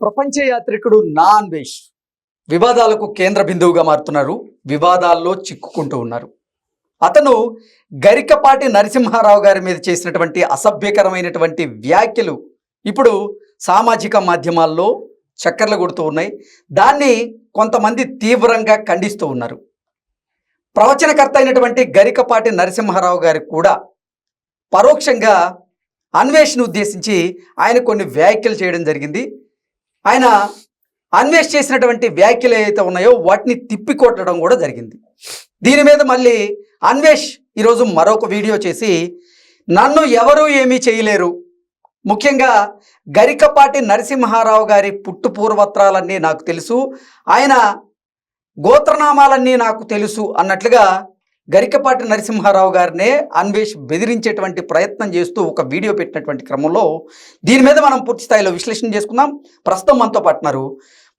ప్రపంచ యాత్రికుడు నా అన్వేష్ వివాదాలకు కేంద్ర బిందువుగా మారుతున్నారు. వివాదాల్లో చిక్కుకుంటూ ఉన్నారు. అతను గరికపాటి నరసింహారావు గారి మీద చేసినటువంటి అసభ్యకరమైనటువంటి వ్యాఖ్యలు ఇప్పుడు సామాజిక మాధ్యమాల్లో చక్కర్లు కొడుతూ ఉన్నాయి. దాన్ని కొంతమంది తీవ్రంగా ఖండిస్తూ ఉన్నారు. ప్రవచనకర్త అయినటువంటి గరికపాటి నరసింహారావు గారికి కూడా పరోక్షంగా అన్వేష్ను ఉద్దేశించి ఆయన కొన్ని వ్యాఖ్యలు చేయడం జరిగింది. ఆయన అన్వేష్ చేసినటువంటి వ్యాఖ్యలు ఏవైతే ఉన్నాయో వాటిని తిప్పికొట్టడం కూడా జరిగింది. దీని మీద మళ్ళీ అన్వేష్ ఈరోజు మరొక వీడియో చేసి నన్ను ఎవరూ ఏమీ చేయలేరు, ముఖ్యంగా గరికపాటి నరసింహారావు గారి పుట్టు పూర్వత్రాలన్నీ నాకు తెలుసు, ఆయన గోత్రనామాలన్నీ నాకు తెలుసు అన్నట్లుగా గరికపాటి నరసింహారావు గారినే అన్వేష్ బెదిరించేటువంటి ప్రయత్నం చేస్తూ ఒక వీడియో పెట్టినటువంటి క్రమంలో దీని మీద మనం పూర్తి స్థాయిలో విశ్లేషణ చేసుకుందాం. ప్రస్తుతం మనతో పాటున్నారు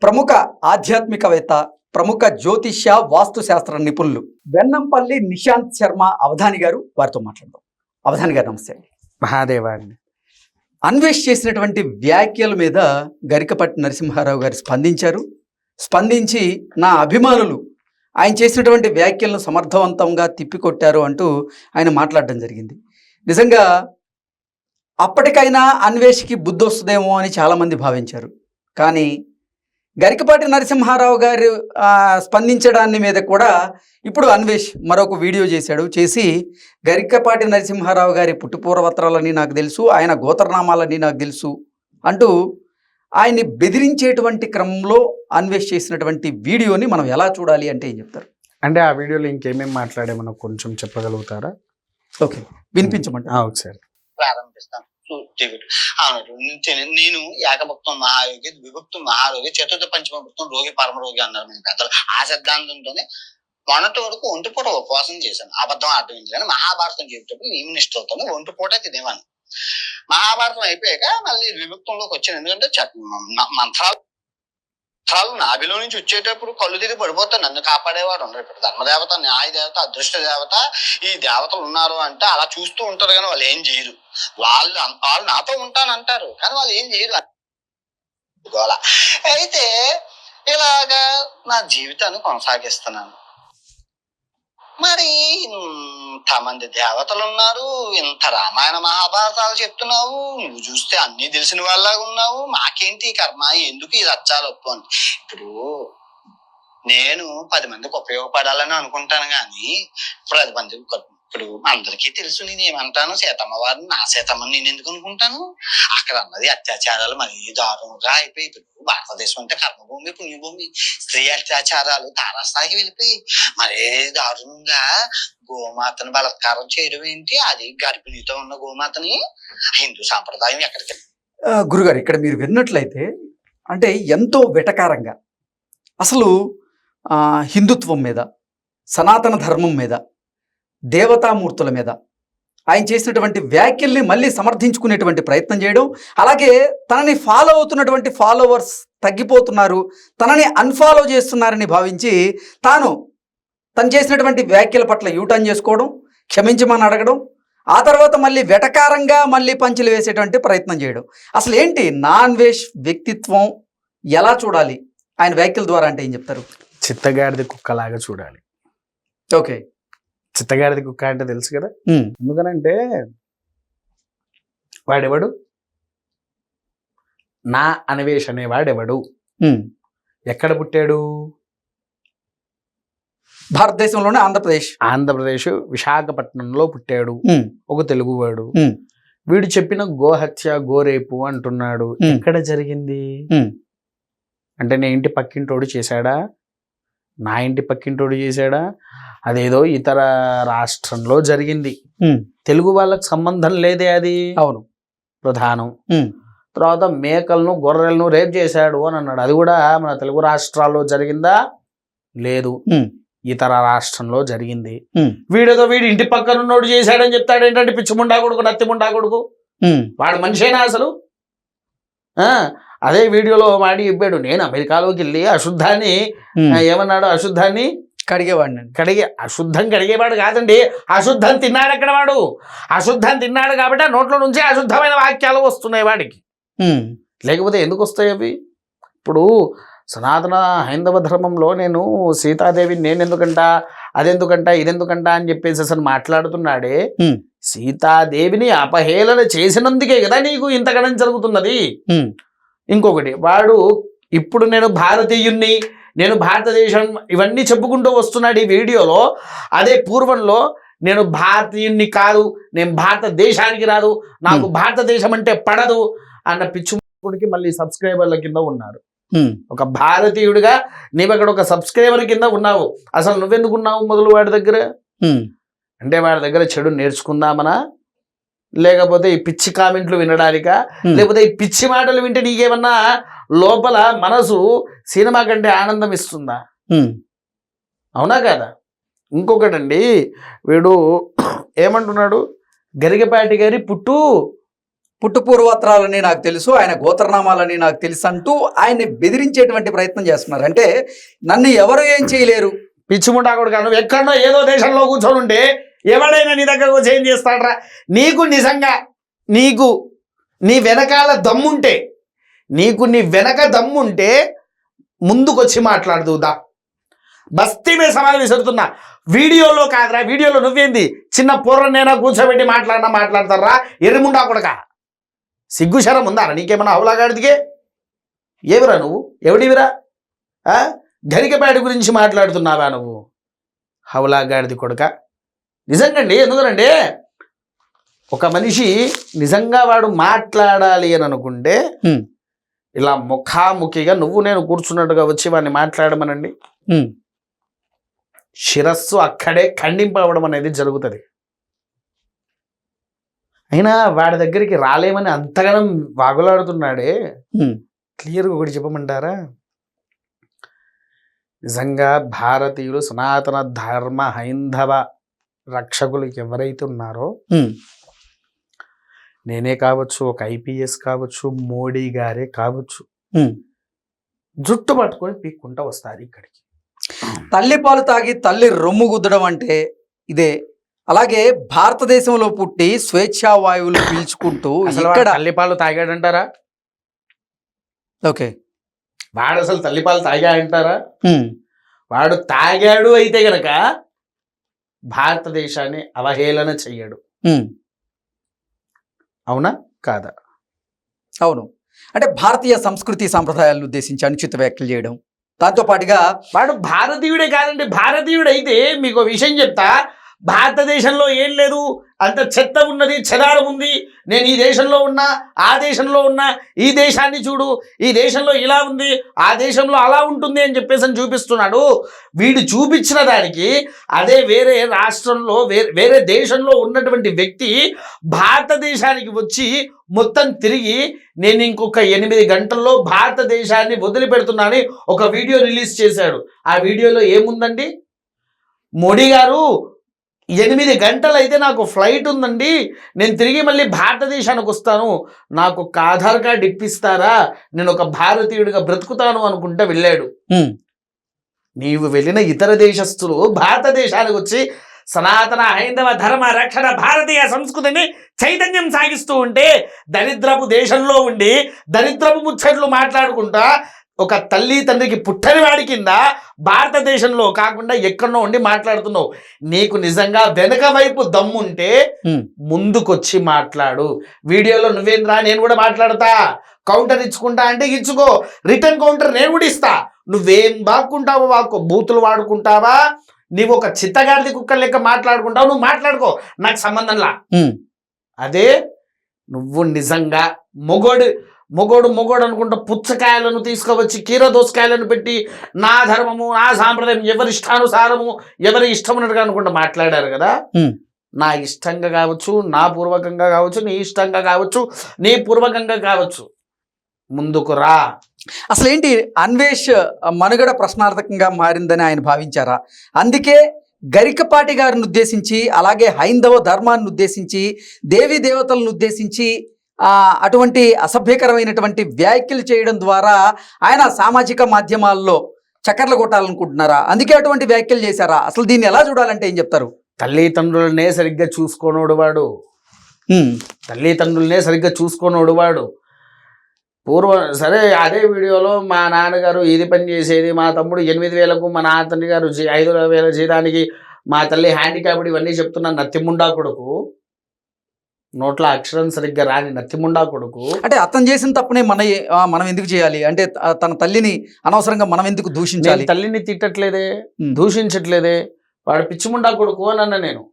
ప్రముఖ ఆధ్యాత్మికవేత్త, ప్రముఖ జ్యోతిష్య వాస్తు శాస్త్ర నిపుణులు వెన్నంపల్లి నిశాంత్ శర్మ అవధాని గారు. వారితో మాట్లాడదాం. అవధాని గారు నమస్తే. మహాదేవాన్ని అన్వేష్ చేసినటువంటి వ్యాఖ్యల మీద గరికపాటి నరసింహారావు గారు స్పందించి నా అభిమానులు ఆయన చేసినటువంటి వ్యాఖ్యలను సమర్థవంతంగా తిప్పికొట్టారు అంటూ ఆయన మాట్లాడడం జరిగింది. నిజంగా అప్పటికైనా అన్వేష్కి బుద్ధి వస్తుందేమో అని చాలామంది భావించారు. కానీ గరికపాటి నరసింహారావు గారు స్పందించడాన్ని మీద కూడా ఇప్పుడు అన్వేష్ మరొక వీడియో చేసి గరికపాటి నరసింహారావు గారి పుట్టుపూర్వత్రాలన్నీ నాకు తెలుసు, ఆయన గోత్రనామాలన్నీ నాకు తెలుసు అంటూ ఆయన్ని బెదిరించేటువంటి క్రమంలో అన్వేష్ చేసినటువంటి వీడియోని మనం ఎలా చూడాలి అంటే ఏం చెప్తారు? అంటే ఆ వీడియోలో ఇంకేమేమి మాట్లాడేమో కొంచెం చెప్పగలుగుతారా? ఓకే, వినిపించమంటే ఒకసారి ప్రారంభిస్తాను. నేను ఏకభక్తం మహాయోగి, విభక్తం మహారోగి, చతుర్థ పంచమభక్తం రోగి పరమరోగి అన్నారు మన పెద్దలు. ఆ సిద్ధాంతంతోనే మొన్నటి వరకు ఒంటిపూట ఉపవాసం చేశాను. అబద్ధం అర్థమైంది. కానీ మహాభారతం చెప్పేటప్పుడు నియమనిష్టతోనే ఒంటిపూట తినేవాను. మహాభారతం అయిపోయాక మళ్ళీ విభక్తంలోకి వచ్చాను. ఎందుకంటే మంత్రాలు నాభిలో నుంచి వచ్చేటప్పుడు కళ్ళు తిరిగి పడిపోతాను. నన్ను కాపాడేవాడు ఉన్నారు. ఇప్పుడు ధర్మదేవత, న్యాయ దేవత, అదృష్ట దేవత, ఈ దేవతలు ఉన్నారు అంటే అలా చూస్తూ ఉంటారు. కానీ వాళ్ళు ఏం చేయరు. వాళ్ళు నాతో ఉంటానంటారు కానీ వాళ్ళు ఏం చేయరు. అయితే ఇలాగా నా జీవితాన్ని కొనసాగిస్తున్నాను. మరి ఇంతమంది దేవతలు ఉన్నారు, ఇంత రామాయణ మహాభారతాలు చెప్తున్నావు, నువ్వు చూస్తే అన్ని తెలిసిన వాళ్ళగా ఉన్నావు, మాకేంటి కర్మ, ఎందుకు ఈ రచ్చాలొప్పు అని. ఇప్పుడు నేను 10 మందికి ఉపయోగపడాలని అనుకుంటాను. కానీ 10 మందికి ఇప్పుడు అందరికీ తెలుసు నేను ఏమంటాను, సీతమ్మ వారిని నా సీతమ్మని నేను ఎందుకు అనుకుంటాను? అక్కడ అన్నది అత్యాచారాలు మరీ దారుణంగా అయిపోయి, ఇప్పుడు భారతదేశం అంటే కర్మభూమి, పుణ్యభూమి, స్త్రీ అత్యాచారాలు తారాస్థాయికి వెళ్ళిపోయి మరీ దారుణంగా గోమాతను బలాత్కారం చేయడం ఏంటి? అది గర్భిణితో ఉన్న గోమాతని హిందూ సాంప్రదాయం ఎక్కడికి. గురుగారు, ఇక్కడ మీరు విన్నట్లయితే అంటే ఎంతో వెటకారంగా అసలు హిందుత్వం మీద, సనాతన ధర్మం మీద, దేవతామూర్తుల మీద ఆయన చేసినటువంటి వ్యాఖ్యల్ని మళ్ళీ సమర్థించుకునేటువంటి ప్రయత్నం చేయడం, అలాగే తనని ఫాలో అవుతున్నటువంటి ఫాలోవర్స్ తగ్గిపోతున్నారు, తనని అన్ఫాలో చేస్తున్నారని భావించి తను చేసినటువంటి వ్యాఖ్యల పట్ల యూటర్న్ చేసుకోవడం, క్షమించమని అడగడం, ఆ తర్వాత మళ్ళీ వెటకారంగా మళ్ళీ పంచులు వేసేటువంటి ప్రయత్నం చేయడం. అసలు ఏంటి అన్వేష్ వ్యక్తిత్వం, ఎలా చూడాలి ఆయన వ్యాఖ్యల ద్వారా అంటే ఏం చెప్తారు? చిత్తగాడిది కుక్కలాగా చూడాలి. ఓకే, చిత్తగాడిది కుక్క అంటే తెలుసు కదా. ఎందుకనంటే వాడెవడు? నా అన్వేష్ అనేవాడెవడు? ఎక్కడ పుట్టాడు? భారతదేశంలోనే ఆంధ్రప్రదేశ్ విశాఖపట్నంలో పుట్టాడు. ఒక తెలుగువాడు. వీడు చెప్పిన గోహత్య, గోరేపు అంటున్నాడు. ఎక్కడ జరిగింది అంటే నీ ఇంటి పక్కింటోడు చేశాడా? నా ఇంటి పక్కింటోడు చేశాడా? అదేదో ఇతర రాష్ట్రంలో జరిగింది. తెలుగు వాళ్ళకి సంబంధం లేదే అది. అవును, ప్రధానం. తర్వాత మేకలను, గొర్రెలను రేప్ చేశాడు అని అన్నాడు. అది కూడా మన తెలుగు రాష్ట్రాల్లో జరిగిందా? లేదు, ఇతర రాష్ట్రంలో జరిగింది. వీడి ఇంటి పక్కన ఉన్నోడు చేశాడని చెప్తాడు. ఏంటంటే పిచ్చిముండా కొడుకు, నత్తిముండా కొడుకు. వాడు మనిషేనా అసలు? అదే వీడియోలో చెప్పాడు, నేను అమెరికాలోకి వెళ్ళి అశుద్ధాన్ని ఏమన్నాడు? అశుద్ధాన్ని అశుద్ధం కడిగేవాడు కాదండి, అశుద్ధం తిన్నాడు. అక్కడ వాడు అశుద్ధం తిన్నాడు కాబట్టి ఆ నోట్లో నుంచి అశుద్ధమైన వాక్యాలు వస్తున్నాయి వాడికి. లేకపోతే ఎందుకు వస్తాయి అవి? ఇప్పుడు సనాతన హైందవ ధర్మంలో నేను సీతాదేవిని నేనెందుకంట అదెందుకంట ఇదెందుకంట అని చెప్పేసి అసలు మాట్లాడుతున్నాడే. సీతాదేవిని అపహేళన చేసినందుకే కదా నీకు ఇంతకనం జరుగుతున్నది. ఇంకొకటి వాడు ఇప్పుడు నేను భారతీయుణ్ణి, నేను భారతదేశం ఇవన్నీ చెప్పుకుంటూ వస్తున్నాడు ఈ వీడియోలో. అదే పూర్వంలో నేను భారతీయుణ్ణి కాదు, నేను భారతదేశానికి రాదు, నాకు భారతదేశం అంటే పడదు అన్న పిచ్చుడికి మళ్ళీ సబ్స్క్రైబర్ల కింద ఉన్నారు. ఒక భారతీయుడిగా నీవు అక్కడ ఒక సబ్స్క్రైబర్ కింద ఉన్నావు. అసలు నువ్వెందుకు ఉన్నావు మొదలు వాడి దగ్గర? అంటే వాడి దగ్గర చెడు నేర్చుకుందామనా, లేకపోతే ఈ పిచ్చి కామెంట్లు వినడానికా, లేకపోతే ఈ పిచ్చి మాటలు వింటే నీకేమన్నా లోపల మనసు సినిమా కంటే ఆనందం ఇస్తుందా? అవునా కాదా? ఇంకొకటండి, వీడు ఏమంటున్నాడు, గరికపాటి గారి పుట్టు పూర్వత్రాలని నాకు తెలుసు, ఆయన గోత్రనామాలని నాకు తెలుసు అంటూ ఆయన్ని బెదిరించేటువంటి ప్రయత్నం చేస్తున్నారు. అంటే నన్ను ఎవరు ఏం చేయలేరు. పిచ్చిముండా కూడా నువ్వు ఎక్కడో ఏదో దేశంలో కూర్చొని ఉంటే ఎవడైనా నీ దగ్గరకు వచ్చి ఏం చేస్తాడరా? నీకు నిజంగా నీ వెనకాల దమ్ముంటే, నీ వెనక దమ్ముంటే ముందుకొచ్చి మాట్లాడుదా. బస్తీ మీద సవాలు విసురుతున్నా. వీడియోలో కాదురా, వీడియోలో నువ్వేంది చిన్న పూర్వనైనా కూర్చోబెట్టి మాట్లాడతారా? ఎర్రిముండా కొడక, సిగ్గుశరం ఉందారా నీకేమన్నా? హౌలాగాడిదికే ఏవిరా నువ్వు? ఎవడివిరా? గరికపాటి గురించి మాట్లాడుతున్నావా నువ్వు? హౌలాగాడిది కొడక. నిజంగండి, ఎందుకనంటే ఒక మనిషి నిజంగా వాడు మాట్లాడాలి అని అనుకుంటే ఇలా ముఖాముఖిగా నువ్వు నేను కూర్చున్నట్టుగా వచ్చి వాడిని మాట్లాడమనండి, శిరస్సు అక్కడే ఖండింపవడం అనేది జరుగుతుంది. అయినా వాడి దగ్గరికి రాలేమని అంతగానం వాగులాడుతున్నాడే. క్లియర్గా ఒకటి చెప్పమంటారా? నిజంగా భారతీయులు సనాతన ధర్మ హైందవ రక్షకులు ఎవరైతే ఉన్నారో, నేనే కావచ్చు, ఒక ఐపీఎస్ కావచ్చు, మోడీ గారే కావచ్చు, జుట్టు పట్టుకొని పీక్కుంటా వస్తారు ఇక్కడికి. తల్లి పాలు తాగి తల్లి రొమ్ము గుద్దడం అంటే ఇదే. అలాగే భారతదేశంలో పుట్టి స్వేచ్ఛా వాయువులు పీల్చుకుంటూ ఇక్కడ తల్లిపాలు తాగాడంటారా? ఓకే, వాడు అసలు తల్లిపాలు తాగాడంటారా? వాడు తాగాడు అయితే గనక భారతదేశాన్ని అవహేళన చెయ్యడు. అవునా కాదా? అవును. అంటే భారతీయ సంస్కృతి సాంప్రదాయాలను ఉద్దేశించి అనుచిత వ్యాఖ్యలు చేయడం, దాంతో పాటుగా వాడు భారతీయుడే కాదండి. భారతీయుడు అయితే మీకు విషయం చెప్తా, భారతదేశంలో ఏం లేదు, అంత చెత్త ఉన్నది, చెదారం ఉంది. నేను ఈ దేశంలో ఉన్నా, ఆ దేశంలో ఉన్నా, ఈ దేశాన్ని చూడు, ఈ దేశంలో ఇలా ఉంది, ఆ దేశంలో అలా ఉంటుంది అని చెప్పేసి అని చూపిస్తున్నాడు. వీడు చూపించిన దానికి అదే వేరే రాష్ట్రంలో వేరే దేశంలో ఉన్నటువంటి వ్యక్తి భారతదేశానికి వచ్చి మొత్తం తిరిగి నేను ఇంకొక 8 గంటల్లో భారతదేశాన్ని వదిలిపెడుతున్నానని ఒక వీడియో రిలీజ్ చేశాడు. ఆ వీడియోలో ఏముందండి? మోడీ గారు 8 గంటలు అయితే నాకు ఫ్లైట్ ఉందండి, నేను తిరిగి మళ్ళీ భారతదేశానికి వస్తాను, నాకు ఒక ఆధార్ కార్డు ఇప్పిస్తారా, నేను ఒక భారతీయుడిగా బ్రతుకుతాను అనుకుంటా వెళ్ళాడు. నీవు వెళ్ళిన ఇతర దేశస్తులు భారతదేశానికి వచ్చి సనాతన హైందవ ధర్మ రక్షణ భారతీయ సంస్కృతిని చైతన్యం సాగిస్తూ ఉంటే, దరిద్రపు దేశంలో ఉండి దరిద్రపు ముచ్చట్లు మాట్లాడుకుంటా ఒక తల్లి తండ్రికి పుట్టని వాడి కింద భారతదేశంలో కాకుండా ఎక్కడో ఉండి మాట్లాడుతున్నావు. నీకు నిజంగా వెనక వైపు దమ్ముంటే ముందుకొచ్చి మాట్లాడు. వీడియోలో నువ్వేంద్రా, నేను కూడా మాట్లాడతా, కౌంటర్ ఇచ్చుకుంటా అంటే ఇచ్చుకో, రిటర్న్ కౌంటర్ నేను కూడా ఇస్తా. నువ్వేం బాక్కుంటావో వాక్కో, బూతులు వాడుకుంటావా, నీవు ఒక చిత్తగాడిది కుక్కర్ లెక్క మాట్లాడుకుంటావు, నువ్వు మాట్లాడుకో, నాకు సంబంధంలా. అదే నువ్వు నిజంగా మొగోడు అనుకుంటా పుచ్చకాయలను తీసుకువచ్చి కీర దోసకాయలను పెట్టి నా ధర్మము నా సాంప్రదాయం ఎవరి ఇష్టానుసారము ఎవరి ఇష్టం ఉన్నట్టుగా అనుకుంటా మాట్లాడారు కదా. నా ఇష్టంగా కావచ్చు, నా పూర్వకంగా కావచ్చు, నీ ఇష్టంగా కావచ్చు, నీ పూర్వకంగా కావచ్చు, ముందుకు రా. అసలు ఏంటి అన్వేష్ మనుగడ ప్రశ్నార్థకంగా మారిందని ఆయన భావించారా? అందుకే గరికపాటి గారిని ఉద్దేశించి, అలాగే హైందవ ధర్మాన్ని ఉద్దేశించి, దేవీ దేవతలను ఉద్దేశించి అటువంటి అసభ్యకరమైనటువంటి వ్యాఖ్యలు చేయడం ద్వారా ఆయన సామాజిక మాధ్యమాల్లో చక్కర్లు కొట్టాలనుకుంటున్నారా? అందుకే అటువంటి వ్యాఖ్యలు చేశారా? అసలు దీన్ని ఎలా చూడాలంటే ఏం చెప్తారు? తల్లిదండ్రులనే సరిగ్గా చూసుకోనోడు వాడు, తల్లిదండ్రులనే సరిగ్గా చూసుకోనోడు వాడు. సరే అదే వీడియోలో మా నాన్నగారు ఇది పని చేసేది, మా తమ్ముడు 8,000కు మా నాన్న గారు 5,000 జీతానికి, మా తల్లి హ్యాండిక్యాప్డ్, ఇవన్నీ చెప్తున్న నత్తిముండా కొడుకు, నోట్ల అక్షరం సరిగ్గా రాని నత్తిముండా కొడుకు. అంటే అతను చేసిన తప్పునే మనం ఎందుకు చేయాలి? అంటే తన తల్లిని అనవసరంగా మనం ఎందుకు దూషించాలి? నేను తల్లిని తిట్టట్లేదే, దూషించట్లేదే, వాడు పిచ్చిముండా కొడుకు అని అన్న నేను.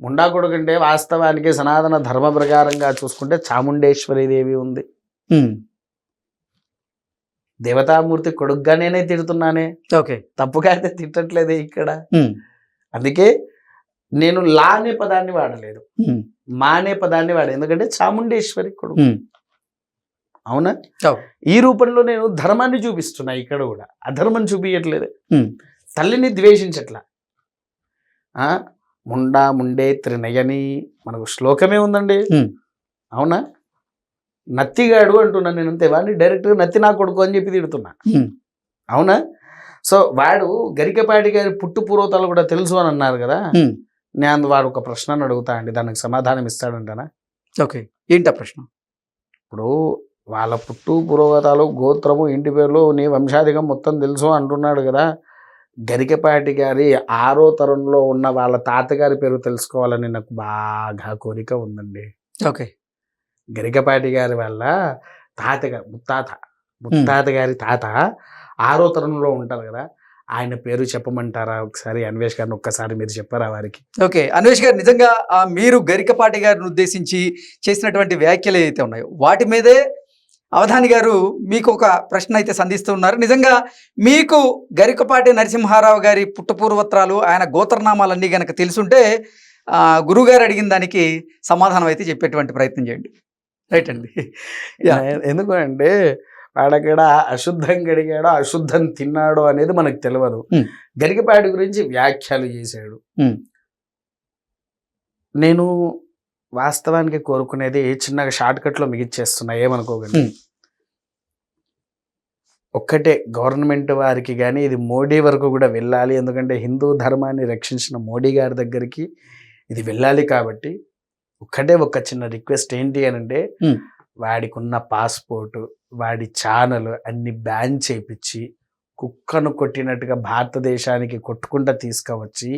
ముండా కొడుకు అంటే వాస్తవానికి సనాతన ధర్మ ప్రకారంగా చూసుకుంటే చాముండేశ్వరి దేవి ఉంది. దేవతామూర్తి కొడుకుగా నేనే తిడుతున్నానే, ఓకే, తప్పుగా అయితే తిట్టట్లేదే ఇక్కడ. అందుకే నేను లా అనే పదాన్ని వాడలేదు, మా అనే పదాన్ని వాడే, ఎందుకంటే చాముండేశ్వరి కొడుకు. అవునా? ఈ రూపంలో నేను ధర్మాన్ని చూపిస్తున్నా, ఇక్కడ కూడా అధర్మం చూపించట్లేదు, తల్లిని ద్వేషించట్లా. ముండా ముండే త్రినయని మనకు శ్లోకమే ఉందండి. అవునా? నత్తిగాడు అంటున్నాను నేను, అంతే. వాడిని డైరెక్ట్గా నత్తి నా కొడుకు అని చెప్పి తిడుతున్నా. అవునా? సో వాడు గరికపాటి గారి పుట్టు పూర్వతాలు కూడా తెలుసు అని అన్నారు కదా. నేను వాడు ఒక ప్రశ్నను అడుగుతా అండి, దానికి సమాధానం ఇస్తాడంటనా? ఓకే, ఏంటి ఆ ప్రశ్న? ఇప్పుడు వాళ్ళ పుట్టు పూర్వతాలు, గోత్రము, ఇంటి పేర్లు, నీ వంశాధికం మొత్తం తెలుసు అంటున్నాడు కదా. గరికపాటి గారి 6వ తరంలో ఉన్న వాళ్ళ తాతగారి పేరు తెలుసుకోవాలని నాకు బాగా కోరిక ఉందండి. ఓకే, గరికపాటి గారి వాళ్ళ తాతగారు, ముత్తాత గారి తాత 6వ తరంలో ఉంటారు కదా, ఆయన పేరు చెప్పమంటారా ఒకసారి? అన్వేష్ గారిని ఒక్కసారి మీరు చెప్పారా వారికి? ఓకే, అన్వేష్ గారు, నిజంగా మీరు గరికపాటి గారిని ఉద్దేశించి చేసినటువంటి వ్యాఖ్యలు ఏవైతే ఉన్నాయో వాటి మీదే అవధాని గారు మీకు ఒక ప్రశ్న అయితే సంధిస్తూ ఉన్నారు. నిజంగా మీకు గరికపాటి నరసింహారావు గారి పుట్టపూర్వత్రాలు, ఆయన గోత్రనామాలన్నీ కనుక తెలుసుంటే గురువుగారు అడిగిన దానికి సమాధానం అయితే చెప్పేటువంటి ప్రయత్నం చేయండి. రైట్ అండి. ఎందుకంటే వాడక్కడ అశుద్ధం గడిగాడో అశుద్ధం తిన్నాడో అనేది మనకు తెలియదు. గరికపాటి గురించి వ్యాఖ్యలు చేశాడు. నేను వాస్తవానికి కోరుకునేది చిన్నగా షార్ట్ కట్లో మిగిచ్చేస్తున్నా, ఏమనుకోకండి. ఒక్కటే, గవర్నమెంట్ వారికి కానీ ఇది మోడీ వరకు కూడా వెళ్ళాలి, ఎందుకంటే హిందూ ధర్మాన్ని రక్షించిన మోడీ గారి దగ్గరికి ఇది వెళ్ళాలి. కాబట్టి ఒక్కటే ఒక చిన్న రిక్వెస్ట్ ఏంటి అని అంటే, వాడికి ఉన్న పాస్పోర్టు, వాడి ఛానల్ అన్ని బ్యాన్ చేయించి, కుక్కను కొట్టినట్టుగా భారతదేశానికి కొట్టుకుంటా తీసుకువచ్చి,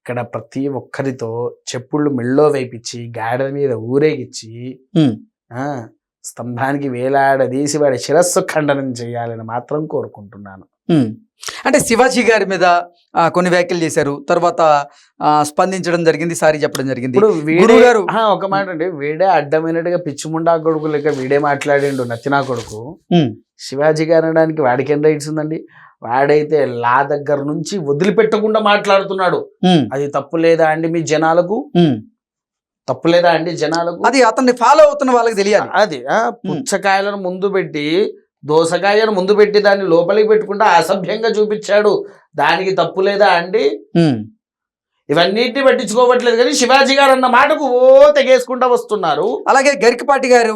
ఇక్కడ ప్రతి ఒక్కరితో చెప్పుళ్ళు మెళ్ళో వేయించి, గాడ మీద ఊరేగిచ్చి, స్తంభానికి వేలాడదీసి వాడి శిరస్సు ఖండనం చేయాలని మాత్రం కోరుకుంటున్నాను. అంటే శివాజీ గారి మీద కొన్ని వ్యాఖ్యలు చేశారు, తర్వాత స్పందించడం జరిగింది, సారీ చెప్పడం జరిగింది. ఇప్పుడు గారు ఒక మాట అండి, వీడే అడ్డమైనట్టుగా పిచ్చిముండా కొడుకు లెక్క వీడే మాట్లాడిండు, నచ్చినా కొడుకు. శివాజీ గారు అనడానికి వాడికి ఏం రైట్స్ ఉందండి? వాడైతే లా దగ్గర నుంచి వదిలిపెట్టకుండా మాట్లాడుతున్నాడు. అది తప్పు లేదా అండి మీ జనాలకు? తప్పు లేదా అండి జనాలకు? అది అతన్ని ఫాలో అవుతున్న వాళ్ళకి తెలియాలి. అది పుచ్చకాయలను ముందు పెట్టి, దోసకాయను ముందు పెట్టి దాన్ని లోపలికి పెట్టుకుంటా అసభ్యంగా చూపించాడు. దానికి తప్పు లేదా అండి? ఇవన్నిటిని పట్టించుకోవట్లేదు, కానీ శివాజీ గారు అన్న మాటకు తెగేసుకుంటా వస్తున్నారు. అలాగే గరికపాటి గారు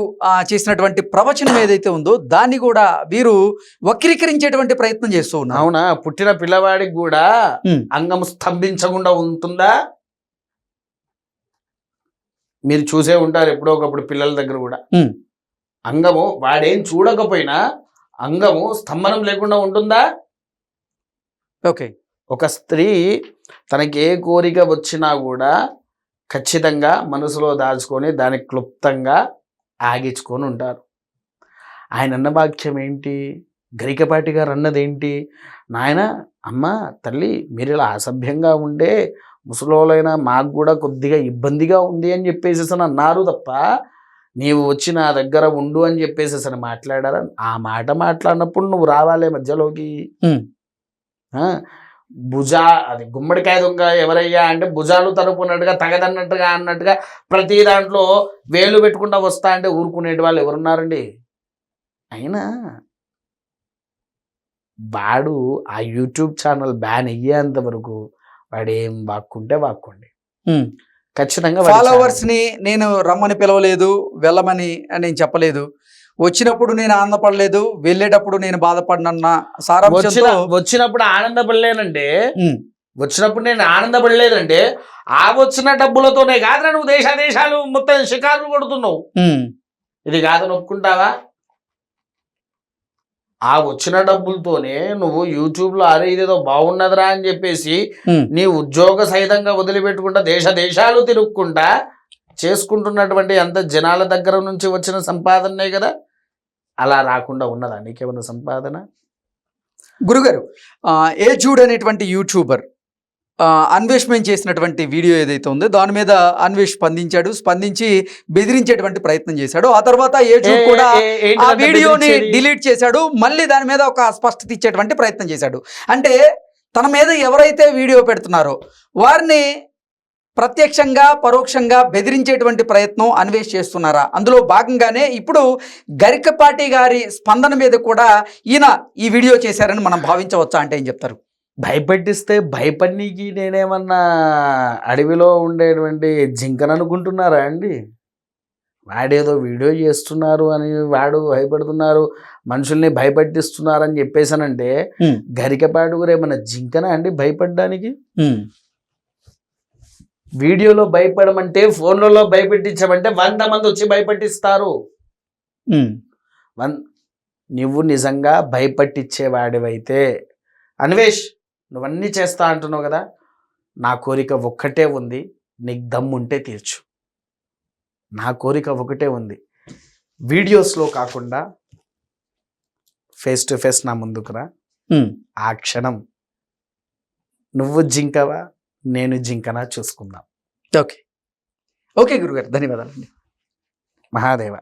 చేసినటువంటి ప్రవచనం ఏదైతే ఉందో దాన్ని కూడా వీరు వక్రీకరించేటువంటి ప్రయత్నం చేస్తూ ఉన్నారు. అవునా? పుట్టిన పిల్లవాడికి కూడా అంగం స్తంభించకుండా ఉంటుందా? మీరు చూసే ఉంటారు ఎప్పుడో ఒకప్పుడు పిల్లల దగ్గర కూడా. అంగము వాడేం చూడకపోయినా అంగము స్తంభనం లేకుండా ఉంటుందా? ఓకే, ఒక స్త్రీ తనకి ఏ కోరిక వచ్చినా కూడా ఖచ్చితంగా మనసులో దాచుకొని దానికి క్లుప్తంగా ఆగించుకొని ఉంటారు. ఆయన అన్న వాక్యం ఏంటి? గరికపాటి గారు అన్నదేంటి? నాయన, అమ్మ, తల్లి, మీరు ఇలా అసభ్యంగా ఉండే ముసలోళ్ళైనా మాకు కూడా కొద్దిగా ఇబ్బందిగా ఉంది అని చెప్పేసి అన్నారు తప్ప, నీవు వచ్చి నా దగ్గర ఉండు అని చెప్పేసి మాట్లాడారా? ఆ మాట మాట్లాడినప్పుడు నువ్వు రావాలే మధ్యలోకి. అది గుమ్మడికాయ దొంగ ఎవరయ్యా అంటే భుజాలు తరుపున్నట్టుగా, తగదన్నట్టుగా అన్నట్టుగా ప్రతి దాంట్లో వేలు పెట్టుకుంటా వస్తా అంటే ఊరుకునేటి వాళ్ళు ఎవరున్నారండి? అయినా వాడు ఆ యూట్యూబ్ ఛానల్ బ్యాన్ అయ్యేంత వరకు వాడు ఏం వాక్కుంటే వాక్కోండి. ఖచ్చితంగా ఫాలోవర్స్ ని నేను రమ్మని పిలవలేదు, వెళ్ళమని నేను చెప్పలేదు. వచ్చినప్పుడు నేను ఆనందపడలేదు, వెళ్ళేటప్పుడు నేను బాధపడినన్న సారాంశంతో వచ్చినప్పుడు ఆనందపడలేనంటే, వచ్చినప్పుడు నేను ఆనందపడలేదంటే ఆ వచ్చిన డబ్బులతోనే కాదురా నువ్వు దేశాలు మొత్తం షికారులు కొడుతున్నావు. ఇది కాదని ఒప్పుకుంటావా? ఆ వచ్చిన డబ్బులతోనే నువ్వు యూట్యూబ్లో అరే ఇదేదో బాగున్నదిరా అని చెప్పేసి నీ ఉద్యోగ సహితంగా వదిలిపెట్టుకుంటా దేశాలు తిరుక్కుంటా చేసుకుంటున్నటువంటి అంత జనాల దగ్గర నుంచి వచ్చిన సంపాదనే కదా. అలా రాకుండా ఉన్నదా నీకేమన్నా సంపాదన? గురుగారు, ఏజూడ్ అనేటువంటి యూట్యూబర్ అన్వేష్ చేసినటువంటి వీడియో ఏదైతే ఉందో దాని మీద అన్వేష్ స్పందించి బెదిరించేటువంటి ప్రయత్నం చేశాడు. ఆ తర్వాత ఏజూడ్ కూడా ఆ వీడియోని డిలీట్ చేశాడు. మళ్ళీ దాని మీద ఒక స్పష్టత ఇచ్చేటువంటి ప్రయత్నం చేశాడు. అంటే తన మీద ఎవరైతే వీడియో పెడుతున్నారో వారిని ప్రత్యక్షంగా పరోక్షంగా బెదిరించేటువంటి ప్రయత్నం అన్వేష్ చేస్తున్నారా? అందులో భాగంగానే ఇప్పుడు గరికపాటి గారి స్పందన మీద కూడా ఈయన ఈ వీడియో చేశారని మనం భావించవచ్చా? అంటే ఏం చెప్తారు? భయపెట్టిస్తే భయపడికి నేనేమన్నా అడవిలో ఉండేటువంటి జింకను అనుకుంటున్నారా అండి? వాడేదో వీడియో చేస్తున్నారు అని వాడు భయపడుతున్నారు, మనుషుల్ని భయపెట్టిస్తున్నారని చెప్పేసానంటే గరికపాటి కూడా ఏమన్నా జింకనా అండి భయపడడానికి? వీడియోలో భయపడమంటే ఫోన్లలో భయపెట్టించమంటే 100 మంది వచ్చి భయపెట్టిస్తారు. నువ్వు నిజంగా భయపట్టించేవాడివైతే అన్వేష్ నువ్వన్నీ చేస్తా అంటున్నావు కదా, నా కోరిక ఒక్కటే ఉంది, నీకు దమ్ముంటే తీర్చు. నా కోరిక ఒకటే ఉంది, వీడియోస్లో కాకుండా ఫేస్ టు ఫేస్ నా ముందుకు రా. ఆ క్షణం నువ్వు జింకవా నేను జింకనా చూసుకుందాం. ఓకే గురుగారు, ధన్యవాదాలండి. మహాదేవ.